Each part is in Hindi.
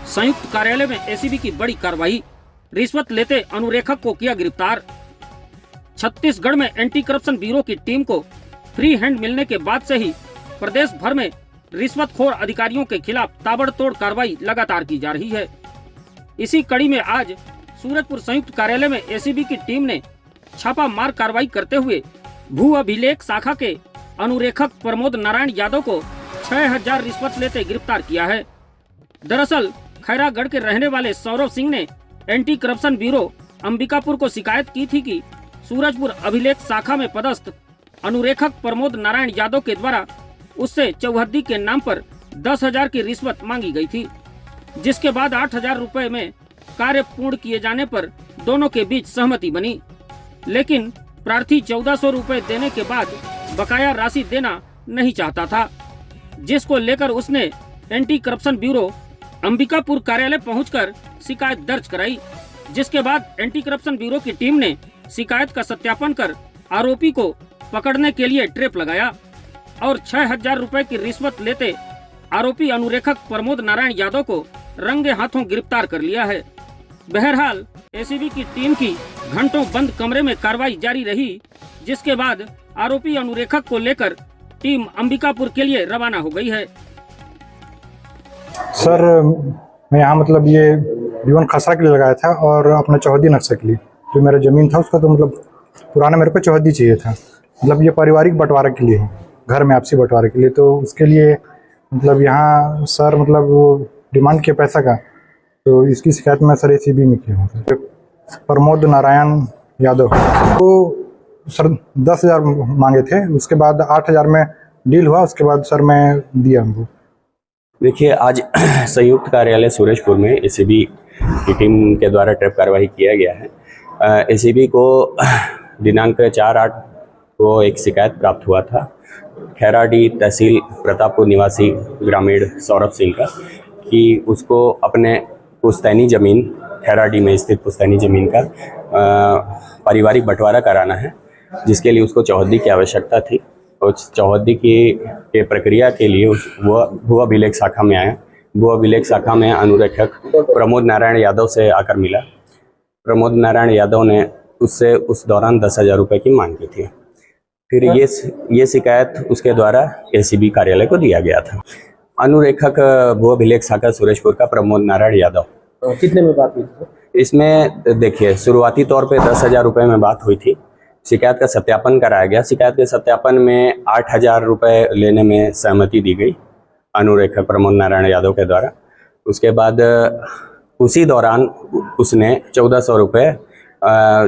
संयुक्त कार्यालय में एसीबी की बड़ी कार्रवाई, रिश्वत लेते अनुरेखक को किया गिरफ्तार। छत्तीसगढ़ में एंटी करप्शन ब्यूरो की टीम को फ्री हैंड मिलने के बाद से ही प्रदेश भर में रिश्वतखोर अधिकारियों के खिलाफ ताबड़तोड़ कार्रवाई लगातार की जा रही है। इसी कड़ी में आज सूरजपुर संयुक्त कार्यालय में एसीबी की टीम ने छापा मार कार्रवाई करते हुए भू अभिलेख शाखा के अनुरेखक प्रमोद नारायण यादव को 6000 रिश्वत लेते गिरफ्तार किया है। दरअसल खैरागढ़ के रहने वाले सौरभ सिंह ने एंटी करप्शन ब्यूरो अंबिकापुर को शिकायत की थी कि सूरजपुर अभिलेख शाखा में पदस्थ अनुरेखक प्रमोद नारायण यादव के द्वारा उससे चौहद्दी के नाम पर 10,000 की रिश्वत मांगी गई थी, जिसके बाद 8,000 रुपए में कार्य पूर्ण किए जाने पर दोनों के बीच सहमति बनी। लेकिन प्रार्थी 1400 रुपए देने के बाद बकाया राशि देना नहीं चाहता था, जिसको लेकर उसने एंटी करप्शन ब्यूरो अंबिकापुर कार्यालय पहुंचकर शिकायत दर्ज कराई। जिसके बाद एंटी करप्शन ब्यूरो की टीम ने शिकायत का सत्यापन कर आरोपी को पकड़ने के लिए ट्रैप लगाया और 6000 रुपए की रिश्वत लेते आरोपी अनुरेखक प्रमोद नारायण यादव को रंगे हाथों गिरफ्तार कर लिया है। बहरहाल एसीबी की टीम की घंटों बंद कमरे में कार्रवाई जारी रही, जिसके बाद आरोपी अनुरेखक को लेकर टीम अंबिकापुर के लिए रवाना हो गई है। सर, मैं यहाँ मतलब ये जीवन खसरा के लिए लगाया था और अपना चौहद्दी नक्शा के लिए, जो मेरा ज़मीन था उसका तो मतलब पुराना मेरे को चौहद्दी चाहिए था। मतलब ये पारिवारिक बंटवारा के लिए है, घर में आपसी बंटवारे के लिए। तो उसके लिए मतलब यहाँ सर मतलब वो डिमांड किया पैसा का, तो इसकी शिकायत मैं सर एसीबी में किया हूँ। प्रमोद नारायण यादव को सर 10,000 मांगे थे, उसके बाद 8,000 में डील हुआ, उसके बाद सर मैं दिया उनको। देखिए, आज संयुक्त कार्यालय सूरजपुर में एसीबी की टीम के द्वारा ट्रैप कार्रवाई किया गया है। एसीबी को दिनांक 4/8 को एक शिकायत प्राप्त हुआ था खैराडी तहसील प्रतापपुर निवासी ग्रामीण सौरभ सिंह का, कि उसको अपने पुश्तैनी ज़मीन खैराडी में स्थित पुश्तैनी ज़मीन का पारिवारिक बंटवारा कराना है, जिसके लिए उसको चौहद्दी की आवश्यकता थी। उस चौहद्दी की प्रक्रिया के लिए वह भू अभिलेख शाखा में आया। भू अभिलेख शाखा में अनुरेखक प्रमोद नारायण यादव से आकर मिला। प्रमोद नारायण यादव ने उससे उस दौरान 10,000 रुपये की मांग की थी। फिर ये शिकायत उसके द्वारा एसीबी कार्यालय को दिया गया था। अनुरेखक भू अभिलेख शाखा सूरजपुर का प्रमोद नारायण यादव। कितने में बात हुई थी? इसमें देखिए, शुरुआती तौर पे 10,000 रुपये में बात हुई थी। शिकायत का सत्यापन कराया गया। शिकायत के सत्यापन में 8,000 रुपये लेने में सहमति दी गई अनुरेखक प्रमोद नारायण यादव के द्वारा। उसके बाद उसी दौरान उसने 1400 रुपये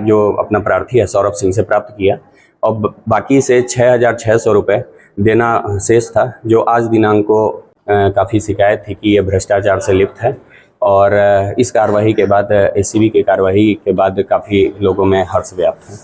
जो अपना प्रार्थी है सौरभ सिंह से प्राप्त किया और बाकी से 6,600 रुपये देना शेष था, जो आज दिनांक को काफ़ी शिकायत थी कि ये भ्रष्टाचार से लिप्त है। और इस कार्रवाई के बाद एसीबी की कार्रवाई के बाद काफ़ी लोगों में हर्ष व्याप्त है।